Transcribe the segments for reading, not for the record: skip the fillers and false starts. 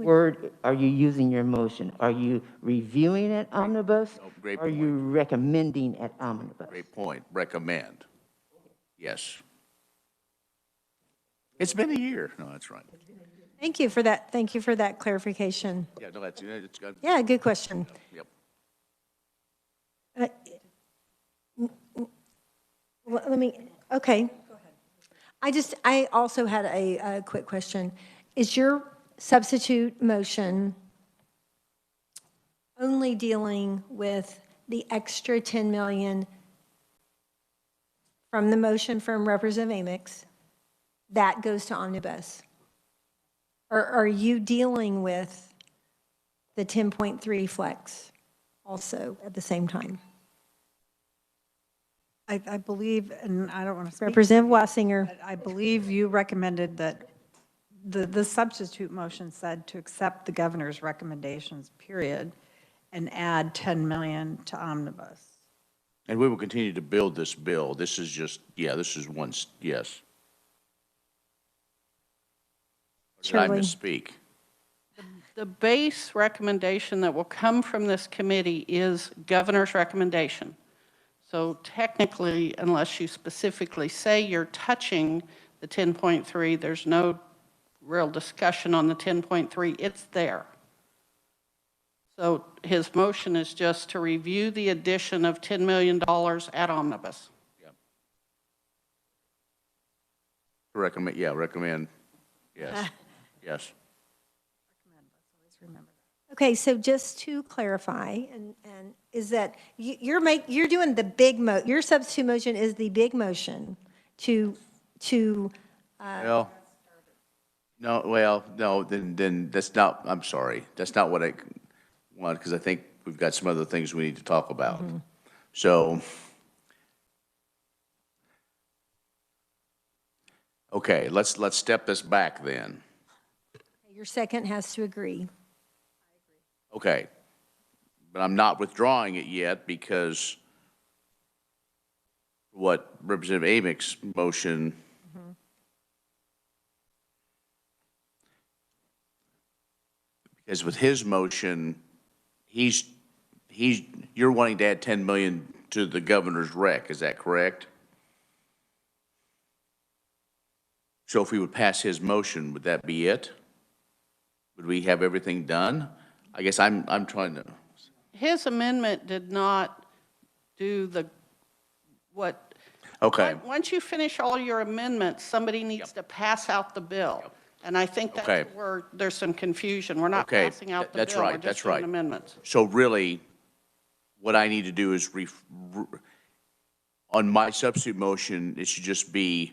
word are you using your motion? Are you reviewing it omnibus? No, great Are you recommending it omnibus? Great point. Recommend. Yes. It's been a year. No, that's right. Thank you for that. Thank you for that clarification. Yeah, no, that's it's good. Yeah, good question. Yep. Let me, okay. I also had a quick question. Is your substitute motion only dealing with the extra 10 million from the motion from Representative Amix that goes to omnibus? Or are you dealing with the 10.3 flex also at the same time? I believe, and I don't want to speak. Representative Wassinger. But I believe you recommended that the substitute motion said to accept the governor's recommendations, period, and add 10 million to omnibus. And we will continue to build this bill. This is just, yeah, this is one, yes. Did I Shirley. misspeak? The base recommendation that will come from this committee is governor's recommendation. So technically, unless you specifically say you're touching the 10.3, there's no real discussion on the 10.3. It's there. So his motion is just to review the addition of $10 million at omnibus. Yeah. Recommend, yeah, recommend, yes, yes. Okay, so just to clarify, and is that you're doing the big your substitute motion is the big motion to Well, no, then that's not, I'm sorry. That's not what I want, because I think we've got some other things we need to talk about. So, okay, let's step this back then. your second has to agree. Okay, but I'm not withdrawing it yet because what Representative Amix's motion because with his motion, you're wanting to add 10 million to the governor's rec, is that correct? So if we would pass his motion, would that be it? Would we have everything done? I guess I'm trying to. His amendment did not do what. Okay. Once you finish all your amendments, somebody needs to pass out the bill. And I think that's where there's some confusion. We're not passing out the bill. We're just doing amendments. So really, what I need to do is, on my substitute motion, it should just be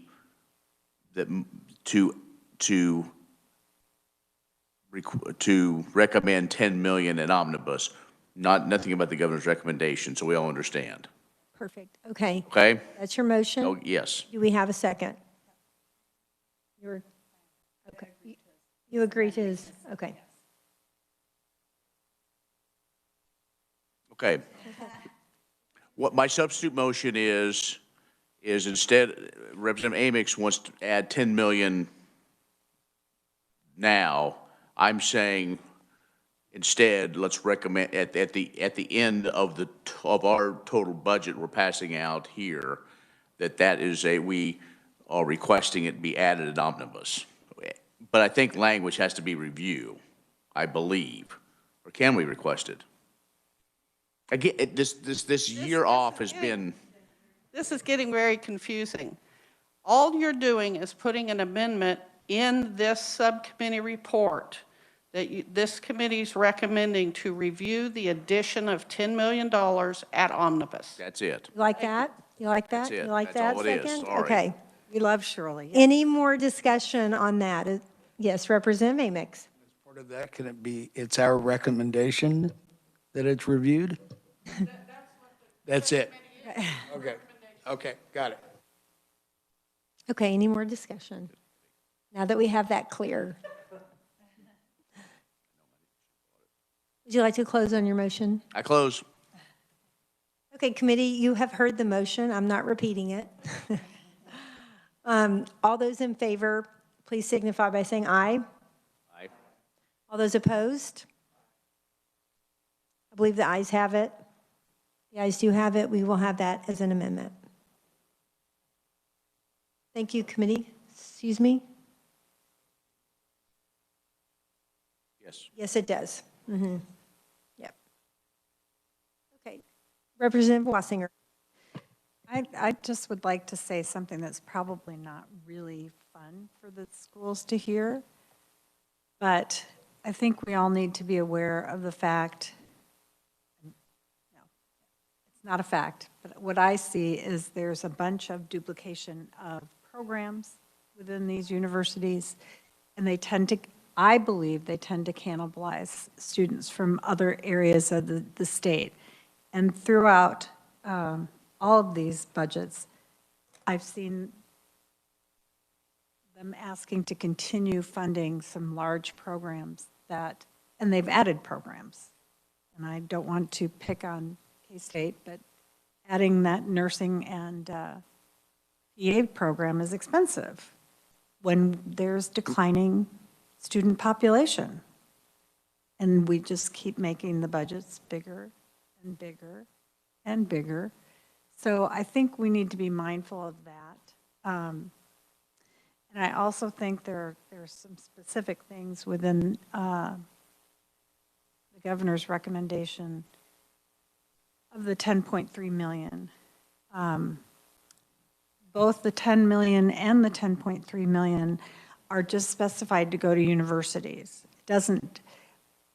that to recommend 10 million in omnibus, nothing about the governor's recommendation, so we all understand. Perfect. Okay. Okay? That's your motion. Oh, yes. Do we have a second? Okay. You agree to his, okay. Okay. What my substitute motion is instead, Representative Amix wants to add 10 million now. I'm saying instead, let's recommend at the end of our total budget we're passing out here, that is we are requesting it be added at omnibus. But I think language has to be reviewed, I believe, or can we request it? Again, this year off has been. This is getting very confusing. All you're doing is putting an amendment in this subcommittee report that this committee's recommending to review the addition of $10 million at omnibus. That's it. You like that? You like that? That's it. You like That's that? all it is. Second? Sorry. Okay. We love Shirley. Any more discussion on that? Yes, Representative Amix. As part of that, can it be, it's our recommendation that it's reviewed? That's it. Okay. Okay, got it. Okay, any more discussion? Now that we have that clear. Would you like to close on your motion? I close. Okay, committee, you have heard the motion. I'm not repeating it. All those in favor, please signify by saying aye. Aye. All those opposed? I believe the ayes have it. The ayes do have it. We will have that as an amendment. Thank you, committee. Excuse me? Yes. Yes, it does. Yep. Okay. Representative Wassinger. I just would like to say something that's probably not really fun for the schools to hear, but I think we all need to be aware of the fact, no, it's not a fact, but what I see is there's a bunch of duplication of programs within these universities, and they tend to, I believe they tend to cannibalize students from other areas of the state. And throughout all of these budgets, I've seen them asking to continue funding some large programs that, and they've added programs. And I don't want to pick on K-State, but adding that nursing and PA program is expensive when there's declining student population. And we just keep making the budgets bigger and bigger and bigger. So I think we need to be mindful of that. And I also think there are some specific things within the governor's recommendation of the 10.3 million. Both the 10 million and the 10.3 million are just specified to go to universities. It doesn't,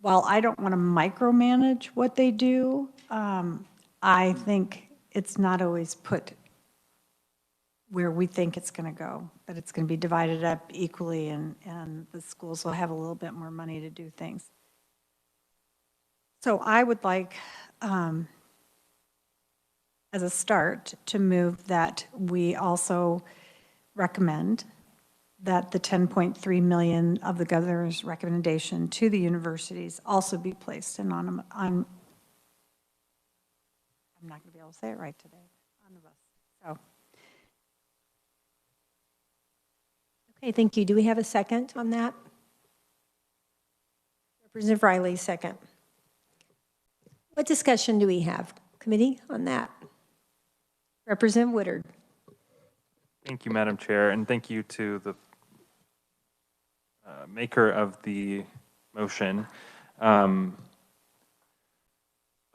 while I don't want to micromanage what they do, I think it's not always put where we think it's going to go, but it's going to be divided up equally, and the schools will have a little bit more money to do things. So I would like, as a start, to move that we also recommend that the 10.3 million of the governor's recommendation to the universities also be placed in I'm not going to be able to say it right today, omnibus. So. Okay, thank you. Do we have a second on that? Representative Riley, second. What discussion do we have, committee, on that? Representative Woodard. Thank you, Madam Chair, and thank you to the maker of the motion.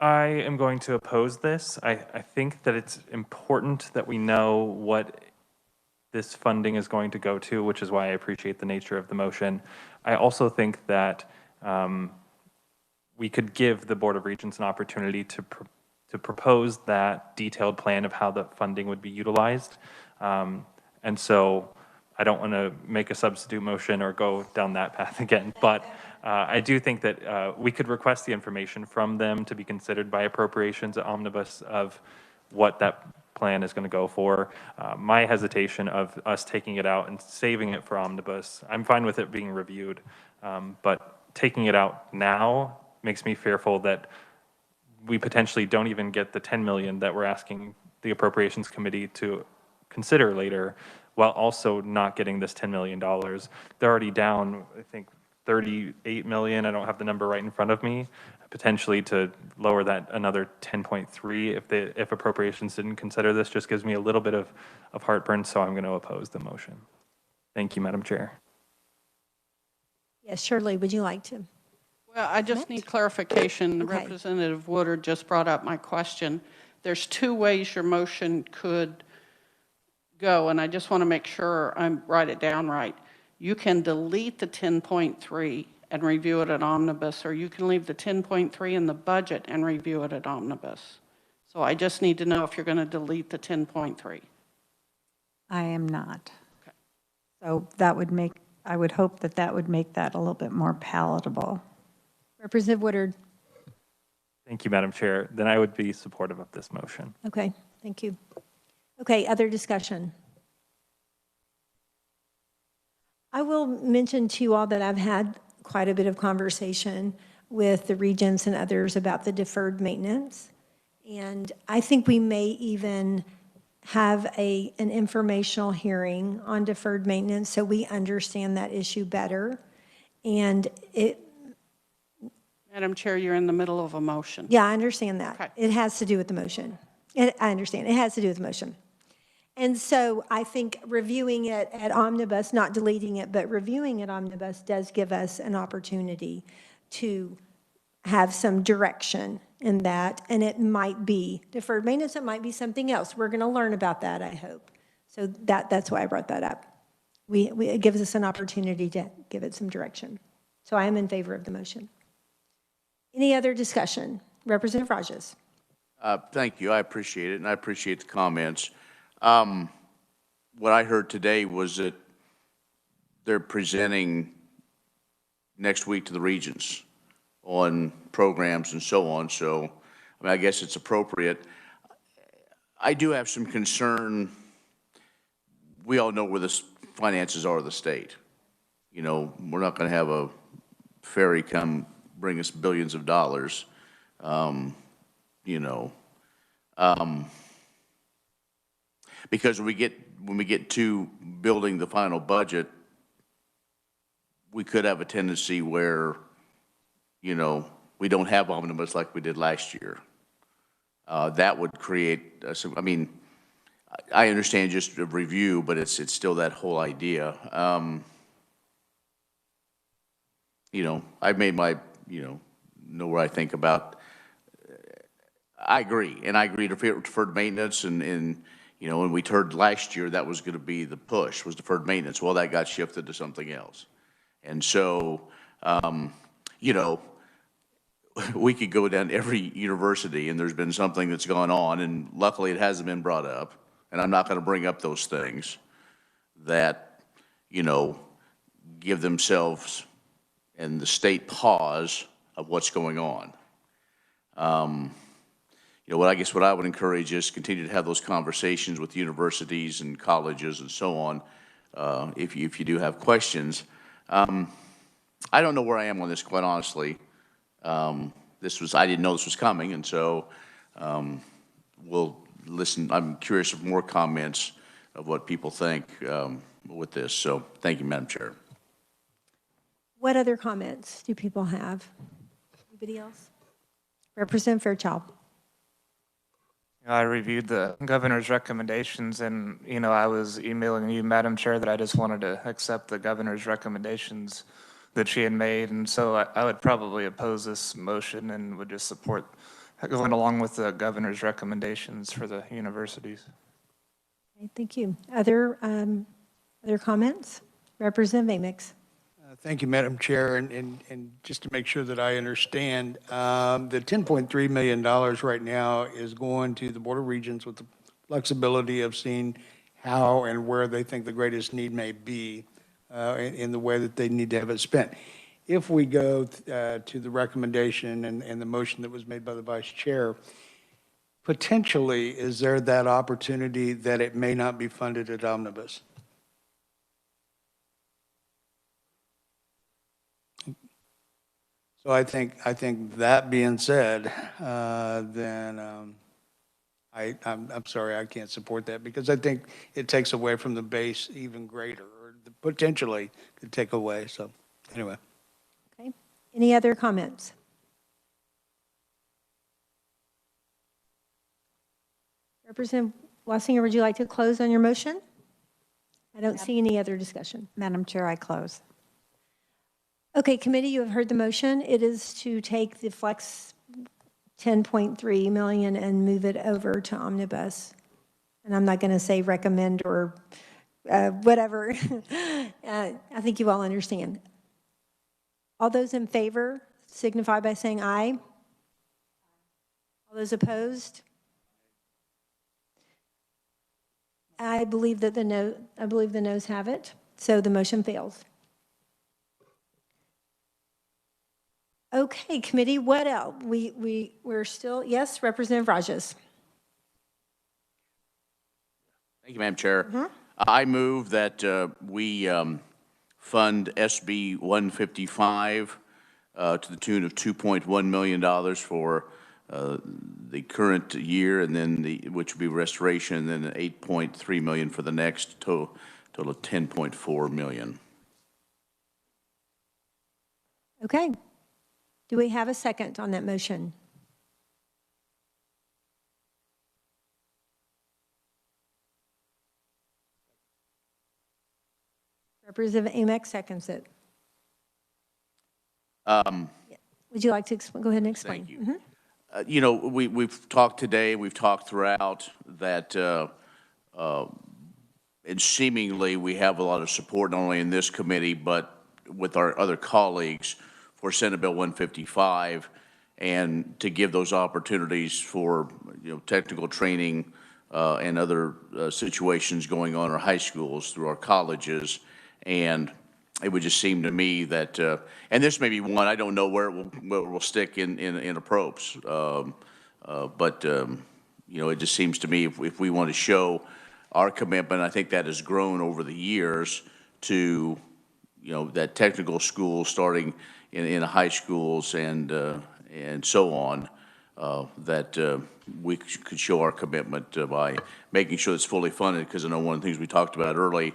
I am going to oppose this. I think that it's important that we know what this funding is going to go to, which is why I appreciate the nature of the motion. I also think that we could give the Board of Regents an opportunity to propose that detailed plan of how the funding would be utilized. And so I don't want to make a substitute motion or go down that path again, but I do think that we could request the information from them to be considered by appropriations at omnibus of what that plan is going to go for. My hesitation of us taking it out and saving it for omnibus, I'm fine with it being reviewed, but taking it out now makes me fearful that we potentially don't even get the 10 million that we're asking the appropriations committee to consider later, while also not getting this $10 million. They're already down, I think, 38 million. I don't have the number right in front of me, potentially to lower that another 10.3 if appropriations didn't consider this. Just gives me a little bit of heartburn, so I'm going to oppose the motion. Thank you, Madam Chair. Yes, Shirley, would you like to? Well, I just need clarification. Okay. Representative Woodard just brought up my question. There's two ways your motion could go, and I just want to make sure I write it down right. You can delete the 10.3 and review it at omnibus, or you can leave the 10.3 in the budget and review it at omnibus. So I just need to know if you're going to delete the 10.3. I am not. Okay. So that would make, I would hope that that would make that a little bit more palatable. Representative Woodard. Thank you, Madam Chair. Then I would be supportive of this motion. Okay, thank you. Okay, other discussion? I will mention to you all that I've had quite a bit of conversation with the regents and others about the deferred maintenance. And I think we may even have an informational hearing on deferred maintenance so we understand that issue better. And it Madam Chair, you're in the middle of a motion. Yeah, I understand that. Okay. It has to do with the motion. I understand. It has to do with the motion. And so I think reviewing it at omnibus, not deleting it, but reviewing it omnibus does give us an opportunity to have some direction in that. And it might be deferred maintenance, it might be something else. We're going to learn about that, I hope. So that's why I brought that up. It gives us an opportunity to give it some direction. So I am in favor of the motion. Any other discussion? Representative Rajas. Thank you. I appreciate it, and I appreciate the comments. What I heard today was that they're presenting next week to the regions on programs and so on. So, I mean, I guess it's appropriate. I do have some concern. We all know where the finances are of the state. You know, we're not going to have a ferry come bring us billions of dollars. You know, because when we get to building the final budget, we could have a tendency where, you know, we don't have omnibus like we did last year. That would create some, I mean, I understand just a review, but it's still that whole idea. You know, I've made my, you know where I think about. I agree, and I agree deferred maintenance, and you know, when we heard last year that was going to be the push, was deferred maintenance. Well, that got shifted to something else, and so you know, we could go down to every university, and there's been something that's gone on, and luckily it hasn't been brought up, and I'm not going to bring up those things that, you know, give themselves and the state pause of what's going on. You know, what I would encourage is continue to have those conversations with universities and colleges and so on, if you do have questions. I don't know where I am on this, quite honestly. I didn't know this was coming, and so we'll listen. I'm curious of more comments of what people think with this. So thank you, Madam Chair. What other comments do people have? Anybody else? Representative Fairchild. I reviewed the governor's recommendations, and, you know, I was emailing you, Madam Chair, that I just wanted to accept the governor's recommendations that she had made, and so I would probably oppose this motion and would just support going along with the governor's recommendations for the universities. Okay, thank you. Other comments? Representative Amix. Thank you, Madam Chair, and just to make sure that I understand, the $10.3 million right now is going to the Board of Regents with the flexibility of seeing how and where they think the greatest need may be in the way that they need to have it spent. If we go to the recommendation and the motion that was made by the Vice Chair, potentially, is there that opportunity that it may not be funded at omnibus? So I think that being said, then I'm sorry, I can't support that because I think it takes away from the base even greater, or potentially could take away. So anyway. Okay. Any other comments? Representative Wassinger, would you like to close on your motion? I don't see any other discussion. Madam Chair, I close. Okay, committee, you have heard the motion. It is to take the flex 10.3 million and move it over to omnibus. And I'm not going to say recommend or whatever. I think you all understand. All those in favor signify by saying aye. All those opposed? I believe that the noes have it, so the motion fails. Okay, committee, what else? We're still, yes, Representative Rajas. Thank you, Madam Chair. I move that we fund SB 155 to the tune of $2.1 million for the current year, and then which would be restoration, and then $8.3 million for the next, total of $10.4 million. Okay. Do we have a second on that motion? Representative Amex seconds it. Would you like to go ahead and explain? Thank you. You know, we've talked today, we've talked throughout that, and seemingly we have a lot of support not only in this committee, but with our other colleagues for Senate Bill 155, and to give those opportunities for, technical training and other situations going on in our high schools through our colleges. And it would just seem to me that, and this may be one, I don't know where it will stick in approps. But it just seems to me if we want to show our commitment, I think that has grown over the years to, that technical school starting in high schools and so on, that we could show our commitment by making sure it's fully funded, because I know one of the things we talked about earlier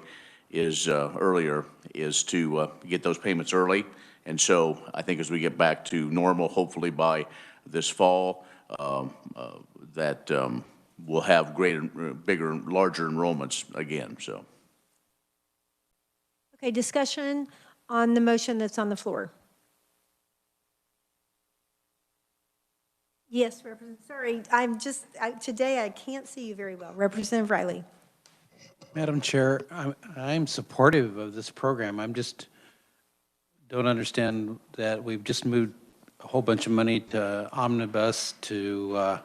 is to get those payments early. And so I think as we get back to normal, hopefully by this fall, that we'll have greater, bigger, larger enrollments again, so. Okay, discussion on the motion that's on the floor. Yes, Representative, sorry, today I can't see you very well. Representative Riley. Madam Chair, I'm supportive of this program. I'm just don't understand that we've just moved a whole bunch of money to omnibus to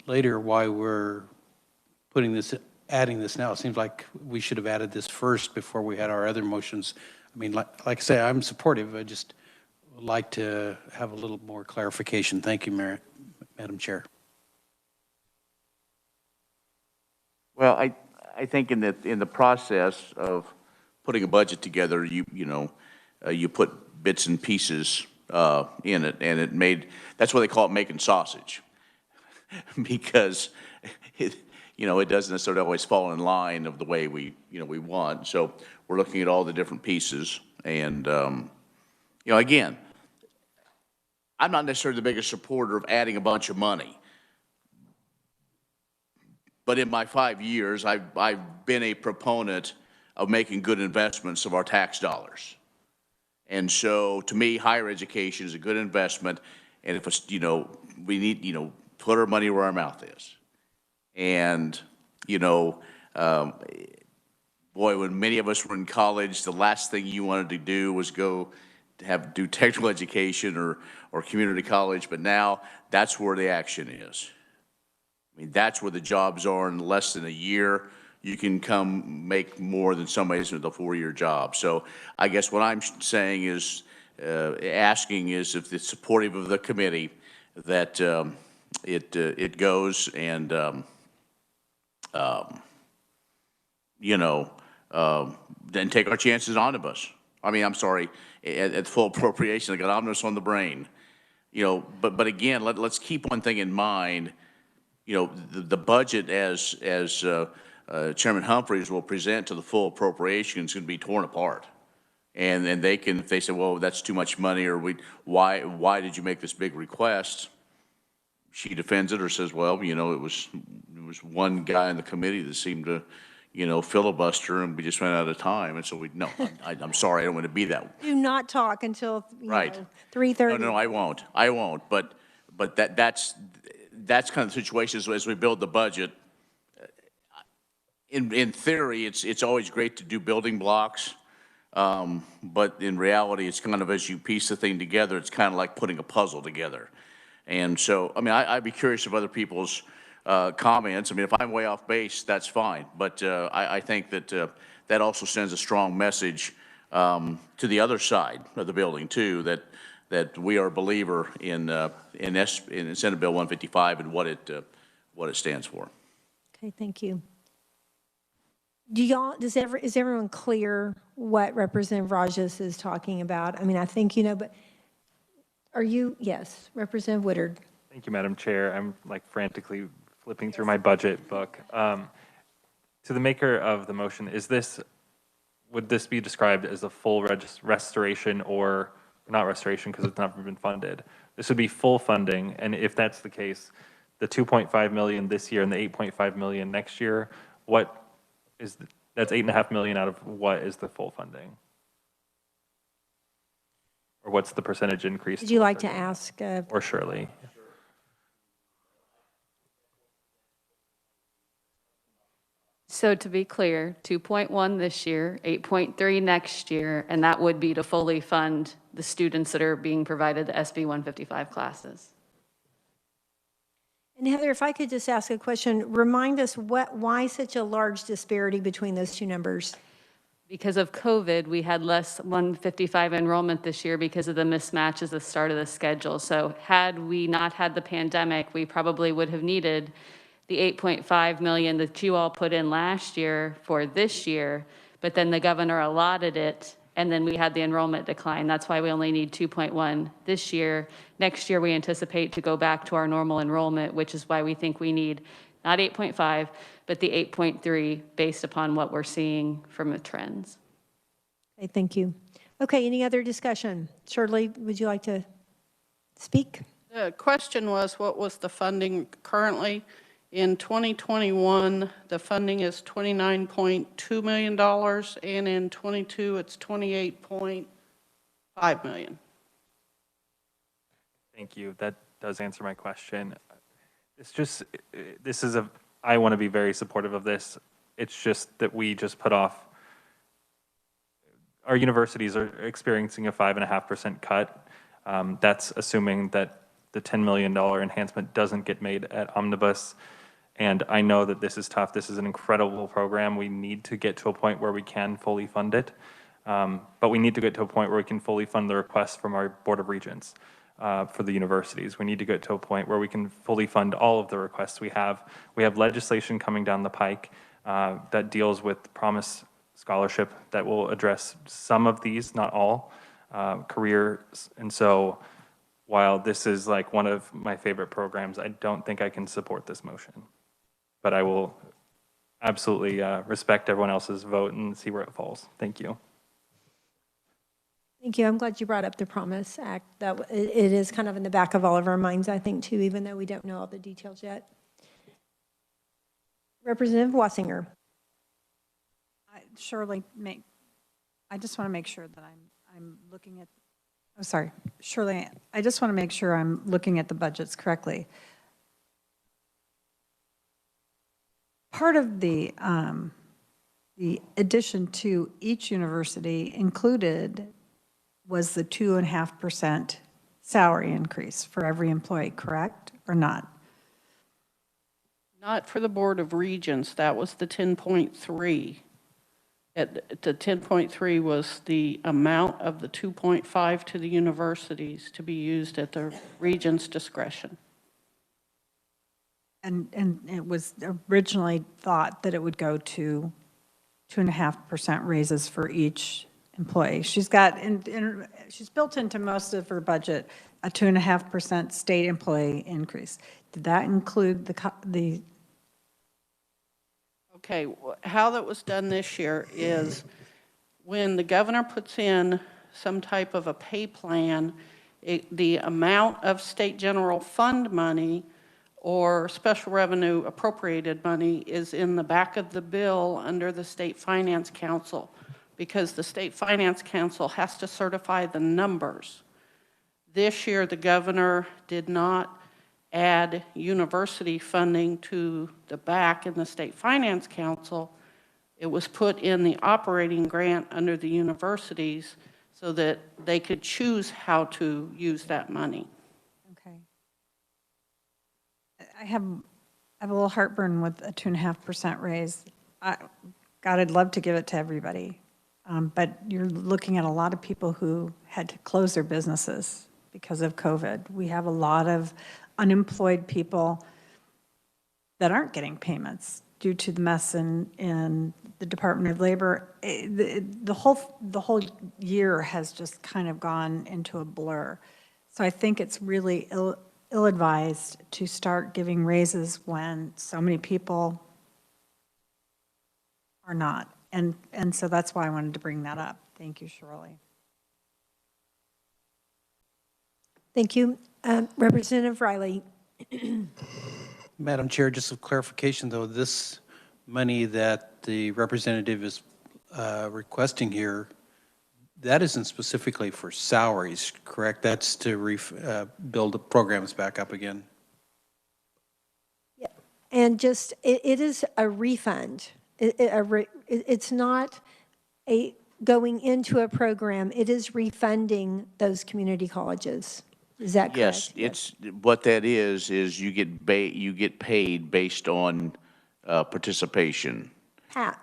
later, why we're adding this now. It seems like we should have added this first before we had our other motions. I mean, like I say, I'm supportive. I just would like to have a little more clarification. Thank you, Madam Chair. Well, I think in the process of putting a budget together, you put bits and pieces in it, and that's why they call it making sausage, because it doesn't necessarily always fall in line of the way we want. So we're looking at all the different pieces, and again, I'm not necessarily the biggest supporter of adding a bunch of money. But in my 5 years, I've been a proponent of making good investments of our tax dollars. And so, to me, higher education is a good investment. And if we need, put our money where our mouth is. And, boy, when many of us were in college, the last thing you wanted to do was go do technical education or community college. But now, that's where the action is. I mean, that's where the jobs are. In less than a year, you can come make more than somebody's with a 4-year job. So I guess what I'm saying is, asking is if it's supportive of the committee, that it goes and, then take our chances on omnibus. I mean, I'm sorry, at full appropriation, I got omnibus on the brain. But again, let's keep one thing in mind. The budget as Chairman Humphreys will present to the full appropriation is going to be torn apart. And then if they say, well, that's too much money, or why did you make this big request? She defends it or says, well, it was one guy in the committee that seemed to, filibuster, and we just ran out of time. And so I'm sorry, I don't want to be that. Do not talk until, Right. 3:30. No, I won't. But that's kind of the situation as we build the budget. In theory, it's always great to do building blocks, but in reality, it's kind of as you piece the thing together, it's kind of like putting a puzzle together. And so, I mean, I'd be curious of other people's comments. I mean, if I'm way off base, that's fine. But I think that that also sends a strong message to the other side of the building too, that we are a believer in Senate Bill 155 and what it stands for. Okay, thank you. Is everyone clear what Representative Rajas is talking about? I mean, I think but yes, Representative Woodard. Thank you, Madam Chair. I'm frantically flipping through my budget book. To the maker of the motion, would this be described as a full restoration or not restoration because it's never been funded. This would be full funding, and if that's the case, the 2.5 million this year and the 8.5 million next year, what is, that's 8.5 million out of what is the full funding? Or what's the percentage increase? Would you like to ask? Or Shirley? So to be clear, 2.1 this year, 8.3 next year, and that would be to fully fund the students that are being provided the SB 155 classes. And Heather, if I could just ask a question, remind us why such a large disparity between those two numbers? Because of COVID, we had less 155 enrollment this year because of the mismatch at the start of the schedule. So had we not had the pandemic, we probably would have needed the 8.5 million that you all put in last year for this year, but then the governor allotted it, and then we had the enrollment decline. That's why we only need 2.1 this year. Next year, we anticipate to go back to our normal enrollment, which is why we think we need not 8.5, but the 8.3 based upon what we're seeing from the trends. Okay, thank you. Okay, any other discussion? Shirley, would you like to speak? The question was, what was the funding currently? In 2021, the funding is $29.2 million, and in 22, it's $28.5 million. Thank you. That does answer my question. It's just, I want to be very supportive of this. It's just that we just put off, our universities are experiencing a 5.5% cut. That's assuming that the $10 million enhancement doesn't get made at Omnibus. And I know that this is tough. This is an incredible program. We need to get to a point where we can fully fund it. But we need to get to a point where we can fully fund the requests from our Board of Regents for the universities. We need to get to a point where we can fully fund all of the requests we have. We have legislation coming down the pike that deals with Promise Scholarship that will address some of these, not all, careers. And so while this is like one of my favorite programs, I don't think I can support this motion. But I will absolutely respect everyone else's vote and see where it falls. Thank you. Thank you. I'm glad you brought up the Promise Act. That it is kind of in the back of all of our minds, I think, too, even though we don't know all the details yet. Representative Wassinger. Shirley, I just want to make sure that I'm looking at, oh, sorry, Shirley, I just want to make sure I'm looking at the budgets correctly. Part of the addition to each university included was the 2.5% salary increase for every employee, correct, or not? Not for the Board of Regents. That was the 10.3. The 10.3 was the amount of the 2.5 to the universities to be used at the regents' discretion. And it was originally thought that it would go to 2.5% raises for each employee. She's got, she's built into most of her budget a 2.5% state employee increase. Did that include the? Okay, how that was done this year is when the governor puts in some type of a pay plan, the amount of state general fund money or special revenue appropriated money is in the back of the bill under the State Finance Council, because the State Finance Council has to certify the numbers. This year, the governor did not add university funding to the back in the State Finance Council. It was put in the operating grant under the universities so that they could choose how to use that money. Okay. I have a little heartburn with a 2.5% raise. God, I'd love to give it to everybody. But you're looking at a lot of people who had to close their businesses because of COVID. We have a lot of unemployed people that aren't getting payments due to the mess in the Department of Labor. The whole year has just kind of gone into a blur. So I think it's really ill-advised to start giving raises when so many people are not. And so that's why I wanted to bring that up. Thank you, Shirley. Thank you. Representative Riley. Madam Chair, just a clarification, though, this money that the representative is requesting here, that isn't specifically for salaries, correct? That's to build the programs back up again. Yeah. And just, it is a refund. It's not a going into a program. It is refunding those community colleges. Is that correct? Yes, it's, what that is you get paid based on participation.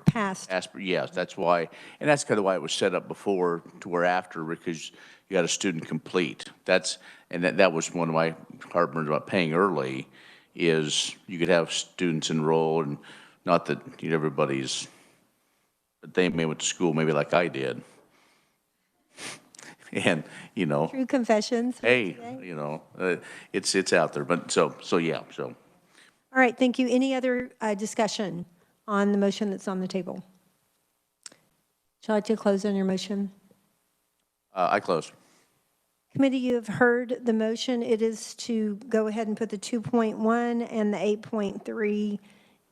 Past. Yes, that's why, and that's kind of why it was set up before to where after, because you had a student complete. That was one of my heartburns about paying early, is you could have students enroll, and not that everybody's, but they may went to school maybe like I did. And, True confessions. hey, today. it's out there, but so. All right, thank you. Any other discussion on the motion that's on the table? Would you like to close on your motion? I close. Committee, you have heard the motion. It is to go ahead and put the 2.1 and the 8.3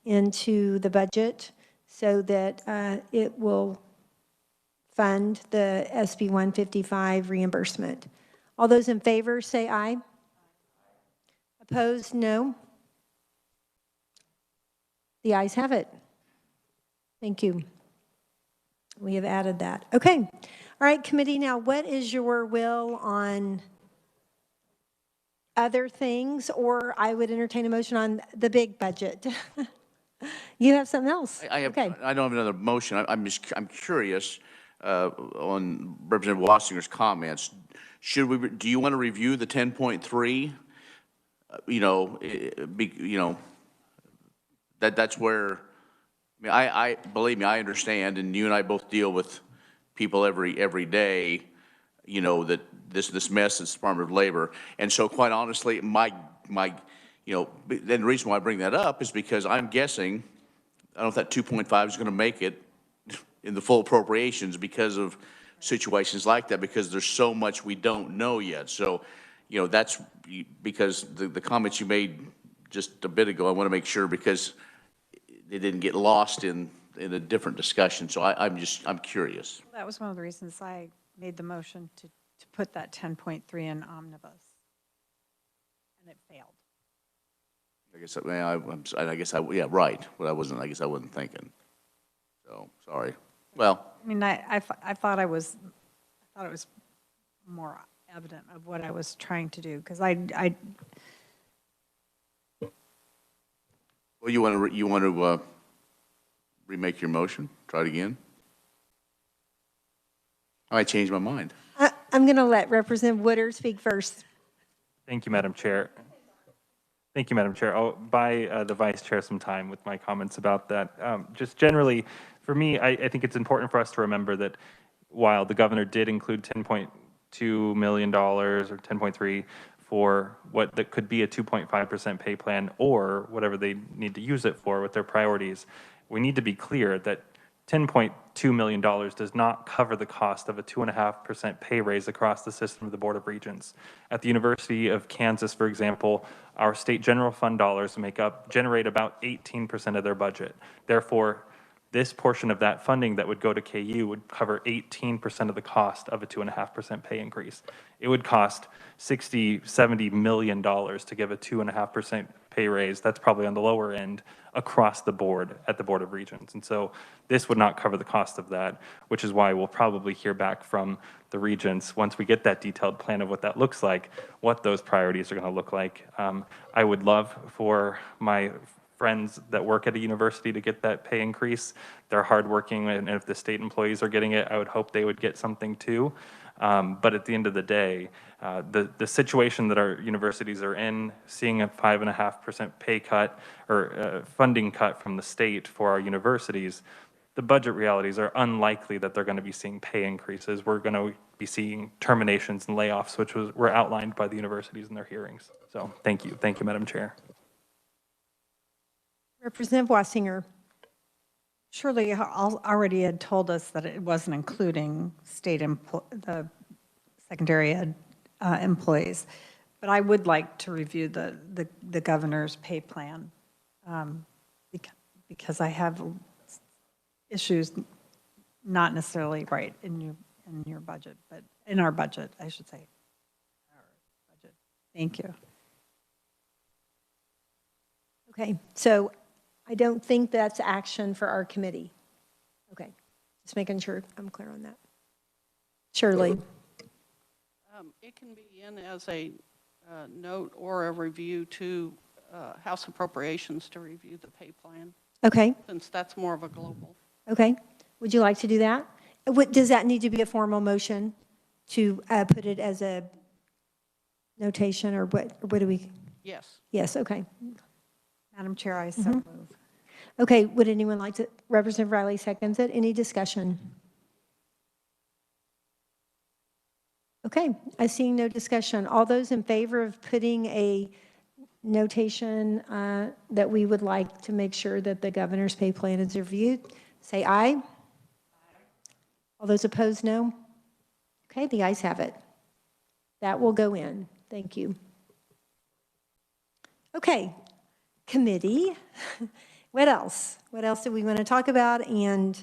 into the budget so that it will fund the SB 155 reimbursement. All those in favor say aye. Opposed, no. The ayes have it. Thank you. We have added that. Okay. All right, committee, now what is your will on other things? Or I would entertain a motion on the big budget. You have something else? I have. Okay. I don't have another motion. I'm curious on Representative Wassinger's comments. Do you want to review the 10.3? That's where. I believe me, I understand, and you and I both deal with people every day. That this mess is Department of Labor, and so quite honestly, then the reason why I bring that up is because I'm guessing, I don't know if that 2.5 is going to make it in the full appropriations because of situations like that, because there's so much we don't know yet. So, that's because the comments you made just a bit ago, I want to make sure because they didn't get lost in a different discussion. So I'm curious. That was one of the reasons I made the motion to put that 10.3 in omnibus, and it failed. Yeah, right. But I wasn't thinking. So, sorry. Well. I mean, I thought it was more evident of what I was trying to do, because I Well, you want to remake your motion? Try it again? I changed my mind. I'm going to let Representative Woodard speak first. Thank you, Madam Chair. Thank you, Madam Chair. I'll buy the Vice Chair some time with my comments about that. Just generally, for me, I think it's important for us to remember that while the governor did include $10.2 million or 10.3 for what that could be a 2.5% pay plan or whatever they need to use it for with their priorities, we need to be clear that $10.2 million does not cover the cost of a 2.5% pay raise across the system of the Board of Regents. At the University of Kansas, for example, our state general fund dollars generate about 18% of their budget. Therefore, this portion of that funding that would go to KU would cover 18% of the cost of a 2.5% pay increase. It would cost $60–70 million to give a 2.5% pay raise. That's probably on the lower end across the board at the Board of Regents. And so this would not cover the cost of that, which is why we'll probably hear back from the regents once we get that detailed plan of what that looks like, what those priorities are going to look like. I would love for my friends that work at a university to get that pay increase. They're hardworking, and if the state employees are getting it, I would hope they would get something too. But at the end of the day, the situation that our universities are in, seeing a 5.5% pay cut or funding cut from the state for our universities, the budget realities are unlikely that they're going to be seeing pay increases. We're going to be seeing terminations and layoffs, which were outlined by the universities in their hearings. So thank you, Madam Chair. Representative Wassinger. surely already had told us that it wasn't including the secondary ed employees. But I would like to review the governor's pay plan because I have issues, not necessarily right in your budget, but in our budget, I should say. Our budget. Thank you. Okay, so I don't think that's action for our committee. Okay, just making sure I'm clear on that. Shirley? It can be in as a note or a review to House Appropriations to review the pay plan, Okay, since that's more of a global. okay. Would you like to do that? Does that need to be a formal motion to put it as a notation, or what do we? Yes. Yes, okay. Madam Chair, I so move. Okay, would anyone like to, Representative Riley seconds it, any discussion? Okay, I see no discussion. All those in favor of putting a notation that we would like to make sure that the governor's pay plan is reviewed, say aye. Aye. All those opposed, no? Okay, the ayes have it. That will go in. Thank you. Okay, committee. What else? What else do we want to talk about? And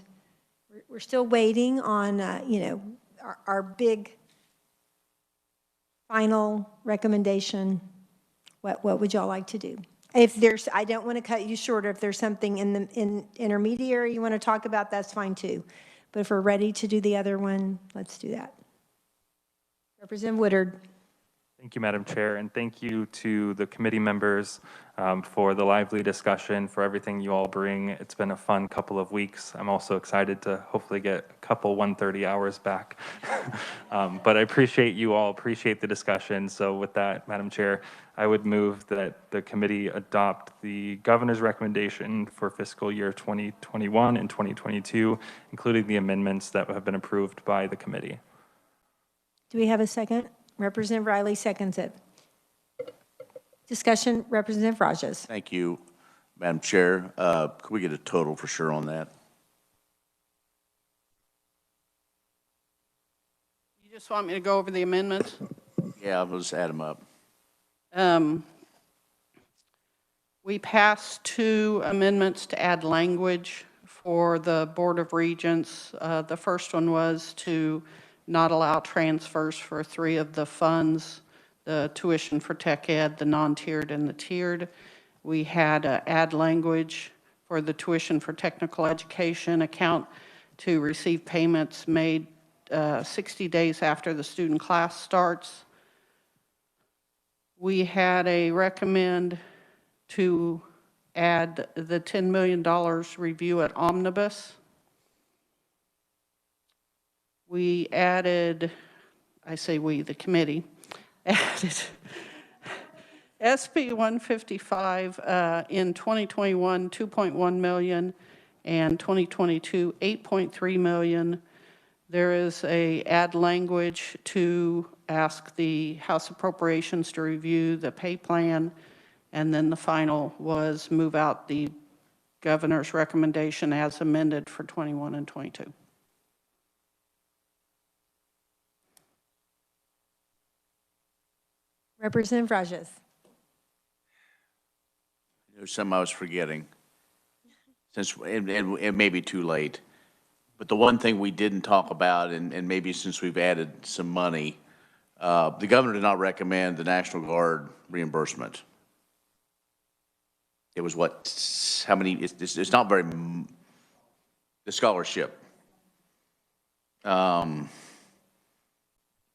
we're still waiting on, our big final recommendation. What would y'all like to do? If there's, I don't want to cut you short. If there's something in intermediary you want to talk about, that's fine too. But if we're ready to do the other one, let's do that. Representative Woodard. Thank you, Madam Chair, and thank you to the committee members for the lively discussion, for everything you all bring. It's been a fun couple of weeks. I'm also excited to hopefully get a couple 130 hours back. But I appreciate you all, appreciate the discussion. So with that, Madam Chair, I would move that the committee adopt the governor's recommendation for fiscal year 2021 and 2022, including the amendments that have been approved by the committee. Do we have a second? Representative Riley seconds it. Discussion, Representative Rajas. Thank you, Madam Chair. Could we get a total for sure on that? You just want me to go over the amendments? Yeah, I'll just add them up. We passed 2 amendments to add language for the Board of Regents. The first one was to not allow transfers for 3 of the funds, the tuition for tech ed, the non-tiered and the tiered. We had add language for the tuition for technical education account to receive payments made 60 days after the student class starts. We had a recommend to add the $10 million review at Omnibus. We added, I say we, the committee, added SB 155 in 2021, 2.1 million, and 2022, 8.3 million. There is a add language to ask the House Appropriations to review the pay plan, and then the final was move out the governor's recommendation as amended for 21 and 22. Representative Rajas. There's some I was forgetting, since it may be too late. But the one thing we didn't talk about, and maybe since we've added some money, the governor did not recommend the National Guard reimbursement. It was what, how many, it's not very, the scholarship.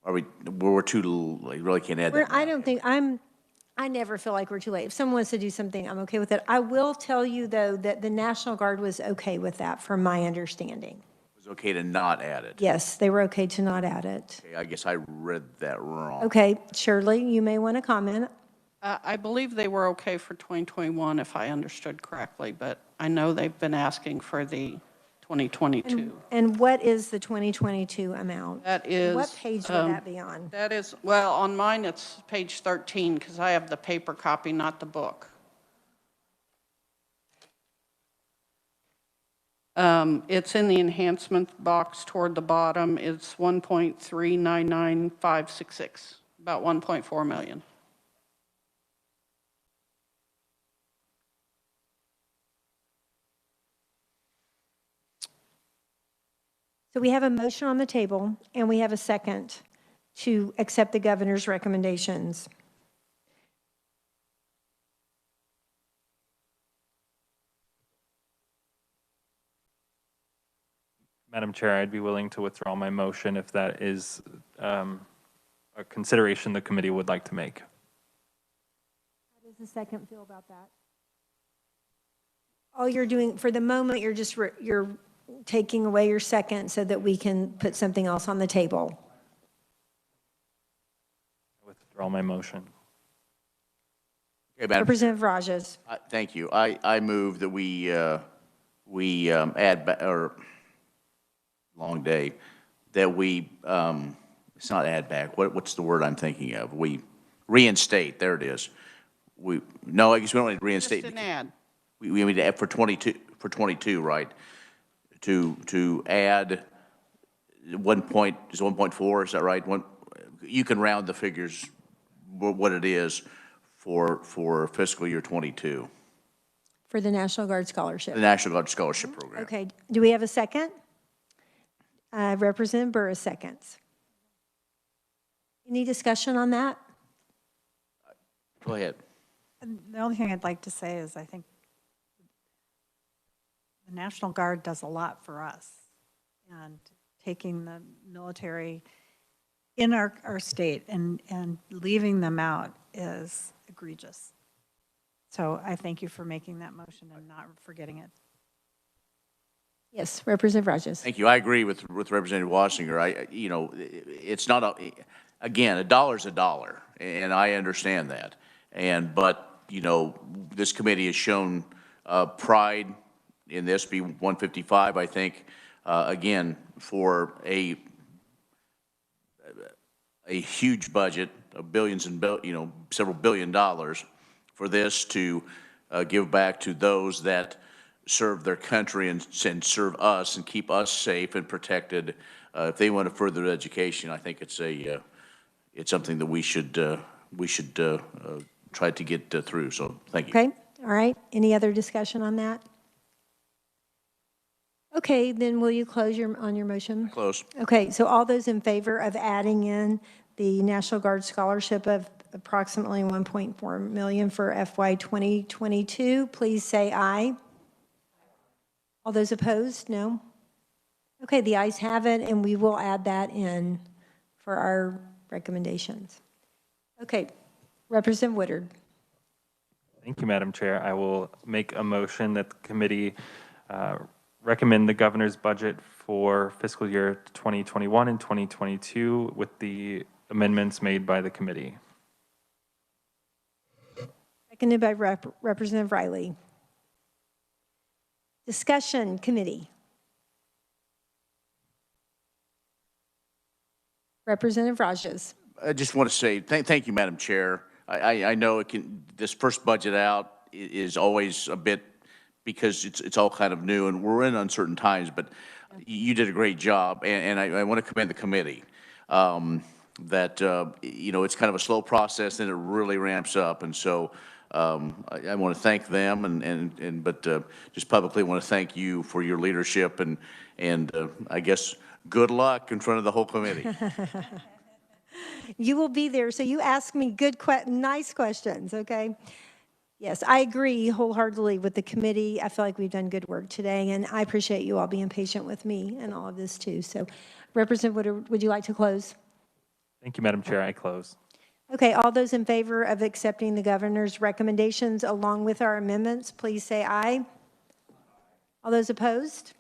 We're too, like, really can't add that. I don't think, I never feel like we're too late. If someone wants to do something, I'm okay with it. I will tell you, though, that the National Guard was okay with that, from my understanding. It was okay to not add it. Yes, they were okay to not add it. Okay, I guess I read that wrong. Okay, Shirley, you may want to comment. I believe they were okay for 2021, if I understood correctly, but I know they've been asking for the 2022. And what is the 2022 amount? That is. What page would that be on? That is, well, on mine, it's page 13, because I have the paper copy, not the book. It's in the enhancement box toward the bottom. It's 1.399566 about 1.4 million. So we have a motion on the table, and we have a second to accept the governor's recommendations. Madam Chair, I'd be willing to withdraw my motion if that is a consideration the committee would like to make. How does the second feel about that? All you're doing, for the moment, you're just, you're taking away your second so that we can put something else on the table. I withdraw my motion. Okay, Madam Representative Rajas. Thank you. I move that we add, or, long day, that we, it's not add back, what's the word I'm thinking of? We reinstate, there it is. No, I guess we don't need to reinstate. Just an ad. We need to add for 22, right? To add 1 point, is it 1.4, is that right? You can round the figures, what it is for fiscal year 22. For the National Guard Scholarship. The National Guard Scholarship Program. Okay, do we have a second? Representative Burris seconds. Any discussion on that? Go ahead. The only thing I'd like to say is I think the National Guard does a lot for us. And taking the military in our state and leaving them out is egregious. So I thank you for making that motion and not forgetting it. Yes, Representative Rajas. Thank you. I agree with Representative Wassinger. It's not again, a dollar's a dollar, and I understand that. But this committee has shown pride in this, be 155, I think, again, for a huge budget of billions and several $billion for this to give back to those that serve their country and serve us and keep us safe and protected. If they want to further education, I think it's something that we should try to get through. So thank you. Okay, all right. Any other discussion on that? Okay, then will you close on your motion? Close. Okay, so all those in favor of adding in the National Guard Scholarship of approximately $1.4 million for FY 2022, please say aye. All those opposed, no? Okay, the ayes have it, and we will add that in for our recommendations. Okay, Representative Woodard. Thank you, Madam Chair. I will make a motion that the committee recommend the governor's budget for fiscal year 2021 and 2022 with the amendments made by the committee. Seconded by Representative Riley. Discussion committee. Representative Rajas. I just want to say thank you, Madam Chair. I know this first budget out is always a bit, because it's all kind of new and we're in uncertain times, but you did a great job, and I want to commend the committee. It's kind of a slow process and it really ramps up, and so I want to thank them, but just publicly want to thank you for your leadership and I guess good luck in front of the whole committee. You will be there, so you ask me nice questions, okay? Yes, I agree wholeheartedly with the committee. I feel like we've done good work today, and I appreciate you all being patient with me and all of this too. So, Representative, would you like to close? Thank you, Madam Chair. I close. Okay, all those in favor of accepting the governor's recommendations along with our amendments, please say aye. All those opposed?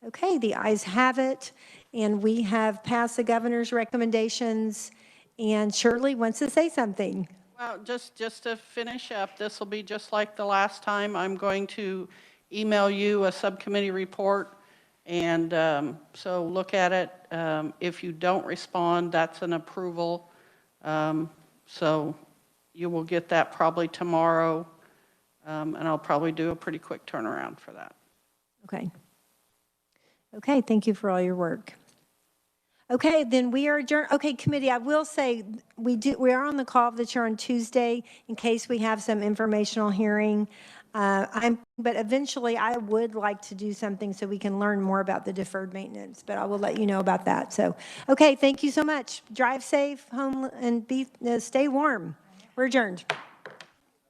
Okay, the ayes have it, and we have passed the governor's recommendations, and Shirley wants to say something. Well, just to finish up, this will be just like the last time. I'm going to email you a subcommittee report, and so look at it. If you don't respond, that's an approval. So you will get that probably tomorrow, and I'll probably do a pretty quick turnaround for that. Okay. Okay, thank you for all your work. Okay, then we are adjourned. Okay, committee, I will say, we are on the call of the chair on Tuesday in case we have some informational hearing. But eventually I would like to do something so we can learn more about the deferred maintenance, but I will let you know about that. So, okay, thank you so much. Drive safe home and stay warm. We're adjourned.